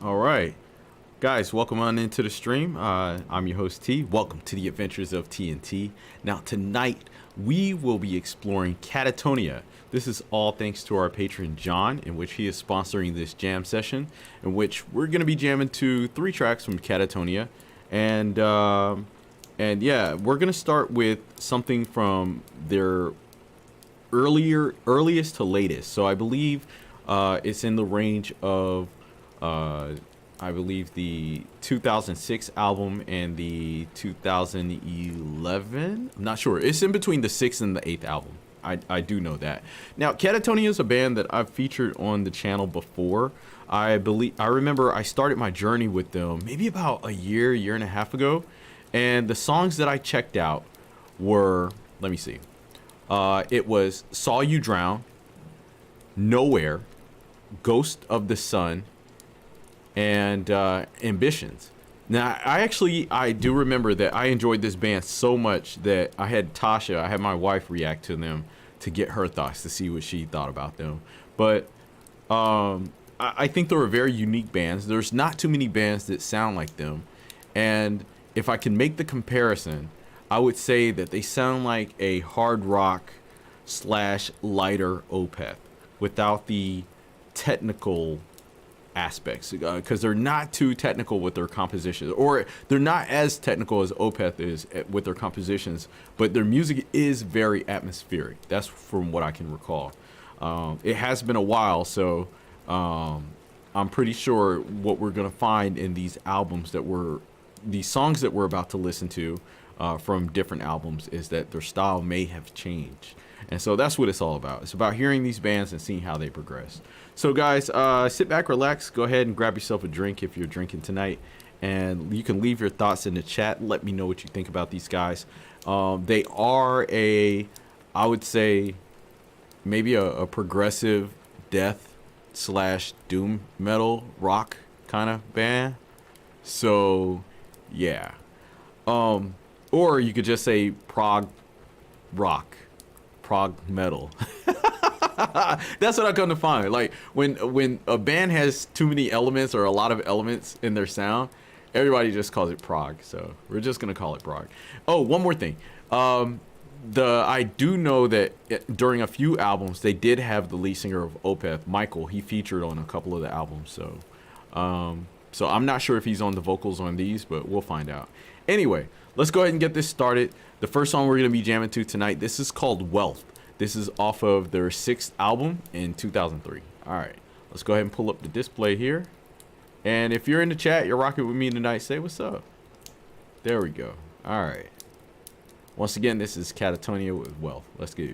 All right, guys, welcome on into the stream. I'm your host T. Welcome to the adventures of TNT. Now tonight we will be exploring Katatonia. This is all thanks to our patron John, in which he is sponsoring this jam session, in which we're going to be jamming to 3 tracks from Katatonia, and yeah, we're going to start with something from their earliest to latest. So I believe it's in the range of I believe the 2006 album and the 2011. I'm not sure. It's in between the 6th and the 8th album. I do know that. Now, Catatonia is a band that I've featured on the channel before. I remember I started my journey with them maybe about a year and a half ago. And the songs that I checked out were, let me see. It was Saw You Drown, Nowhere, Ghost of the Sun, and Ambitions. Now, I do remember that I enjoyed this band so much that I had my wife react to them to get her thoughts, to see what she thought about them. But I think they were very unique bands. There's not too many bands that sound like them. And if I can make the comparison, I would say that they sound like a hard rock / lighter Opeth without the technical aspects, because they're not too technical with their compositions, or they're not as technical as Opeth is with their compositions, but their music is very atmospheric. That's from what I can recall. It has been a while, so I'm pretty sure what we're gonna find in these albums these songs that we're about to listen to from different albums is that their style may have changed. And so that's what it's all about. It's about hearing these bands and seeing how they progress. So guys, sit back, relax, go ahead and grab yourself a drink if you're drinking tonight. And you can leave your thoughts in the chat. Let me know what you think about these guys. They are I would say, maybe a progressive death / doom metal rock kind of band. So, yeah. Or you could just say prog rock. Prog metal. That's what I come to find. Like when a band has too many elements or a lot of elements in their sound, everybody just calls it prog. So we're just gonna call it prog. Oh, one more thing. I do know that during a few albums they did have the lead singer of Opeth, Michael. He featured on a couple of the albums. So so I'm not sure if he's on the vocals on these, but we'll find out. Anyway, let's go ahead and get this started. The first song we're going to be jamming to tonight, this is called Wealth. This is off of their 6th album in 2003. All right, let's go ahead and pull up the display here. And if you're in the chat, you're rocking with me tonight, say what's up. There we go. All right. Once again, this is Katatonia with Wealth. Let's go.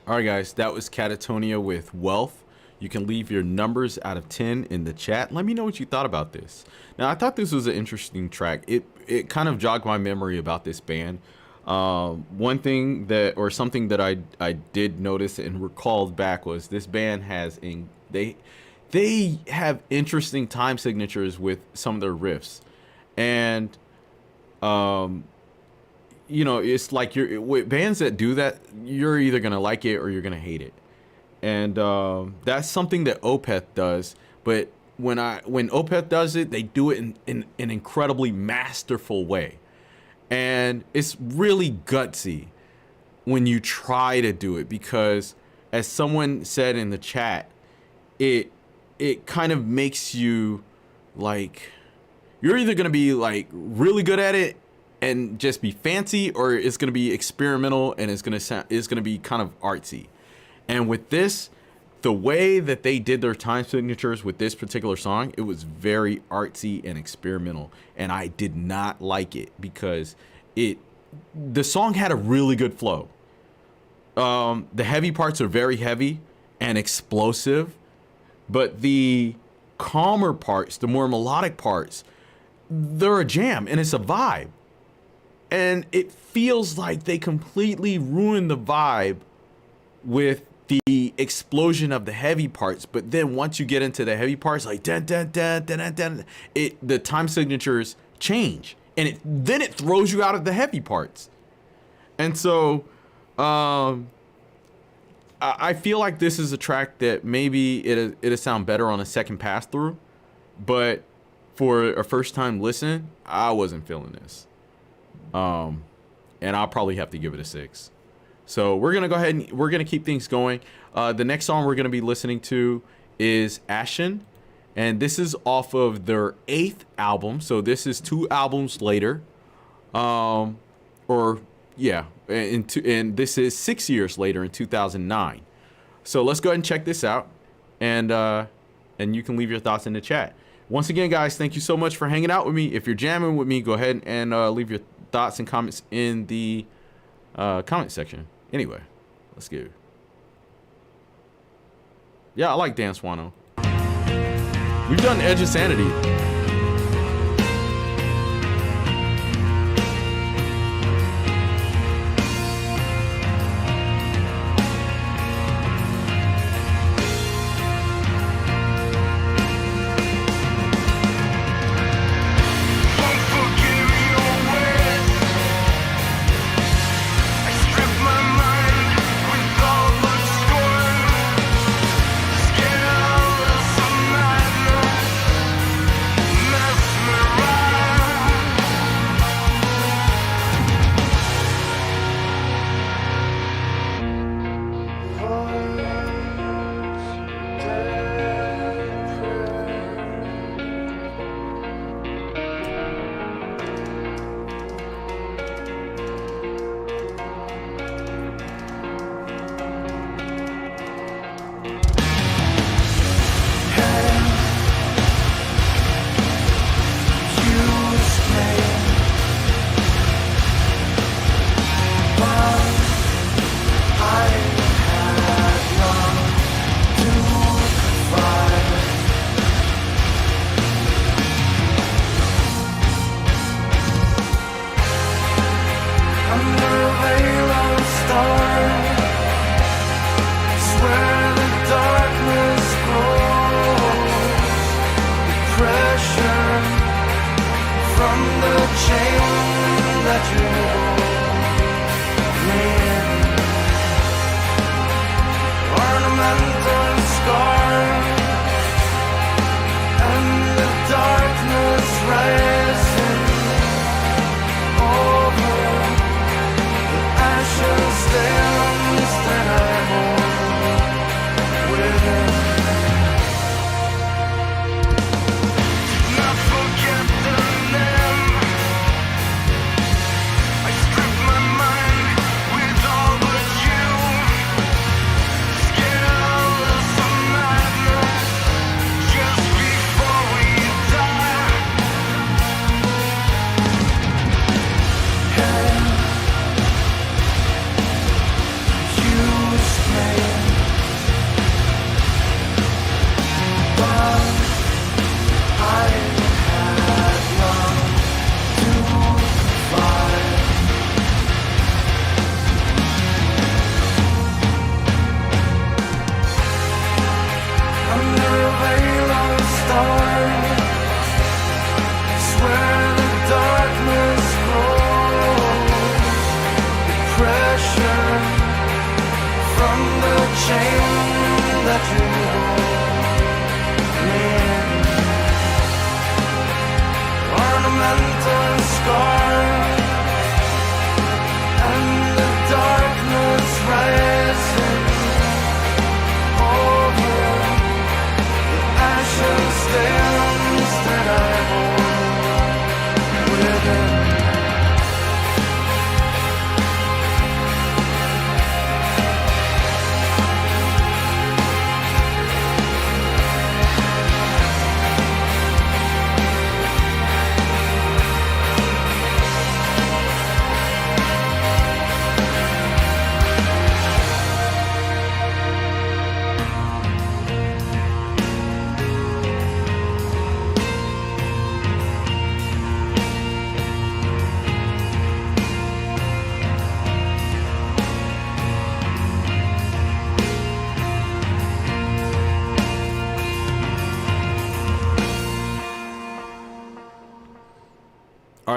All right, guys, that was Catatonia with Wealth. You can leave your numbers out of 10 in the chat. Let me know what you thought about this. Now, I thought this was an interesting track. It kind of jogged my memory about this band. One thing that, or something that I did notice and recalled back was this band has they have interesting time signatures with some of their riffs, and you know, it's like with bands that do that, you're either gonna like it or you're gonna hate it, and that's something that Opeth does. But when Opeth does it, they do it in an incredibly masterful way, and it's really gutsy when you try to do it, because as someone said in the chat, it kind of makes you like, you're either gonna be like really good at it and just be fancy, or it's gonna be experimental and it's gonna be kind of artsy. And with this, the way that they did their time signatures with this particular song, it was very artsy and experimental, and I did not like it because the song had a really good flow. The heavy parts are very heavy and explosive, but the calmer parts, the more melodic parts, they're a jam and it's a vibe. And it feels like they completely ruined the vibe with the explosion of the heavy parts. But then once you get into the heavy parts, like dun, dun, dun, dun, dun, dun, the time signatures change, and then it throws you out of the heavy parts. And so I feel like this is a track that maybe it'll sound better on a second pass through, but for a first time listen, I wasn't feeling this. And I'll probably have to give it a 6. So we're gonna go ahead and we're gonna keep things going. The next song we're gonna be listening to is Ashen, and this is off of their 8th album. So this is 2 albums later, and this is 6 years later in 2009. So let's go ahead and check this out, and you can leave your thoughts in the chat. Once again, guys, thank you so much for hanging out with me. If you're jamming with me, go ahead and leave your thoughts and comments in the comment section. Anyway, let's go. Yeah, I like Dance Wano. We've done Edge of Sanity. I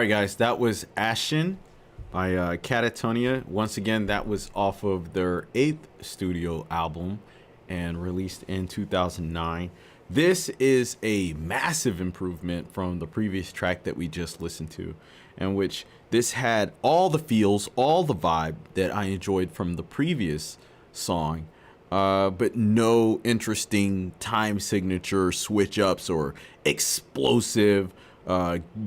right, guys, that was Ashen by Catatonia. Once again, that was off of their 8th studio album and released in 2009. This is a massive improvement from the previous track that we just listened to, in which this had all the feels, all the vibe that I enjoyed from the previous song, but no interesting time signature switch ups or explosive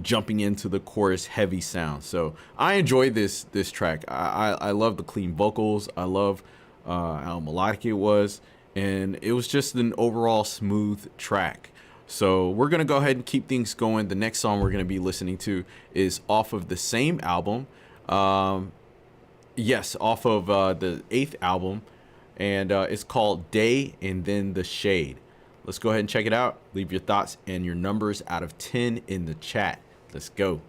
jumping into the chorus heavy sound. So I enjoy this track. I love the clean vocals. I love how melodic it was, and it was just an overall smooth track. So we're gonna go ahead and keep things going. The next song we're gonna be listening to is off of the same album. Yes, off of the 8th album, and it's called Day and Then the Shade. Let's go ahead and check it out. Leave your thoughts and your numbers out of 10 in the chat. Let's go.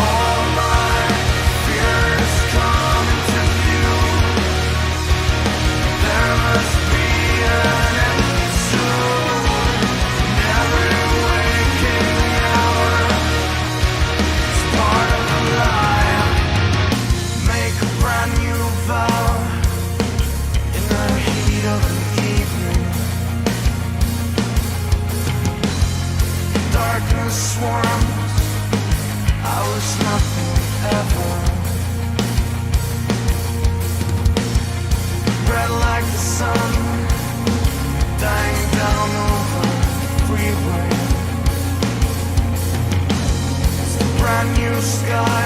All my fears come into the swarms, I was nothing ever. Red like the sun, dying down over the freeway. It's the brand new sky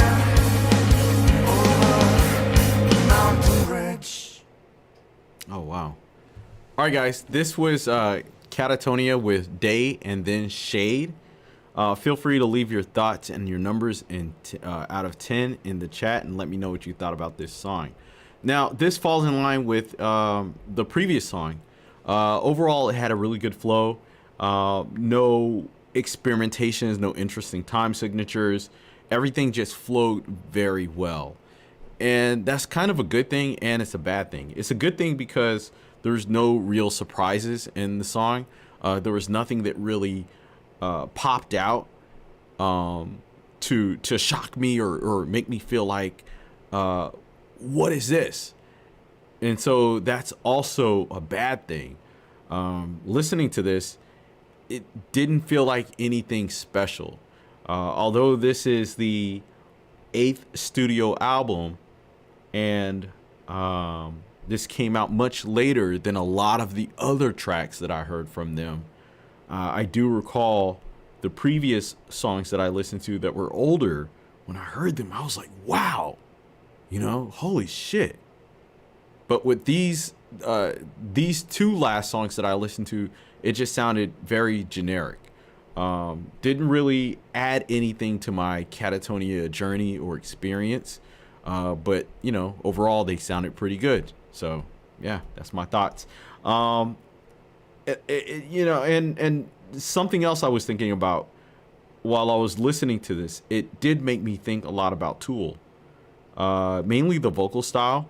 over the mountain ridge. Oh, wow. All right, guys, this was Catatonia with Day and then Shade. Feel free to leave your thoughts and your numbers in out of 10 in the chat and let me know what you thought about this song. Now, this falls in line with the previous song. Overall, it had a really good flow. No experimentations, no interesting time signatures. Everything just flowed very well. And that's kind of a good thing, and it's a bad thing. It's a good thing because there's no real surprises in the song. There was nothing that really popped out to shock me or make me feel like, what is this? And so that's also a bad thing. Listening to this, it didn't feel like anything special. Although this is the 8th studio album, and this came out much later than a lot of the other tracks that I heard from them. I do recall the previous songs that I listened to that were older. When I heard them, I was like, wow, you know, holy shit. But with these two last songs that I listened to, it just sounded very generic. Didn't really add anything to my Catatonia journey or experience. But, you know, overall, they sounded pretty good. So, yeah, that's my thoughts. You know, and something else I was thinking about while I was listening to this, it did make me think a lot about Tool. Mainly the vocal style.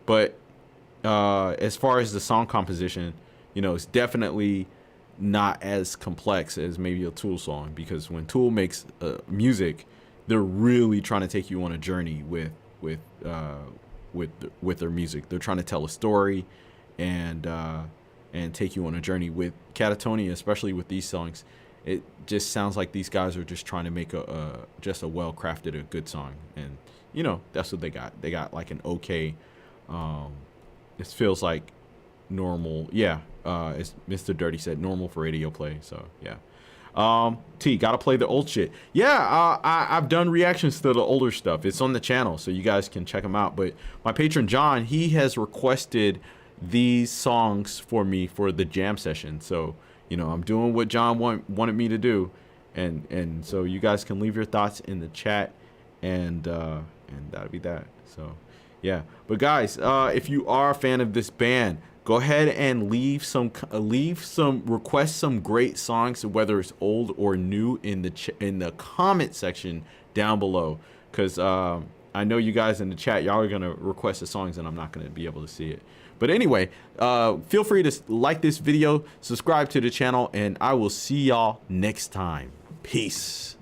But as far as the song composition, you know, it's definitely not as complex as maybe a Tool song. Because when Tool makes music, they're really trying to take you on a journey with their music. They're trying to tell a story and take you on a journey. With Catatonia, especially with these songs, it just sounds like these guys are just trying to make just a well-crafted, a good song. And, you know, that's what they got. They got like an okay, it feels like normal. Yeah, as Mr. Dirty said, normal for radio play. So, yeah. T, gotta play the old shit. Yeah, I've done reactions to the older stuff. It's on the channel, so you guys can check them out. But my patron John, he has requested these songs for me for the jam session. So, you know, I'm doing what John wanted me to do, and so you guys can leave your thoughts in the chat, and that'll be that. So, yeah. But guys, if you are a fan of this band, go ahead and request some great songs, whether it's old or new, in the comment section down below. Because I know you guys in the chat, y'all are gonna request the songs, and I'm not gonna be able to see it. But anyway, feel free to like this video, subscribe to the channel, and I will see y'all next time. Peace.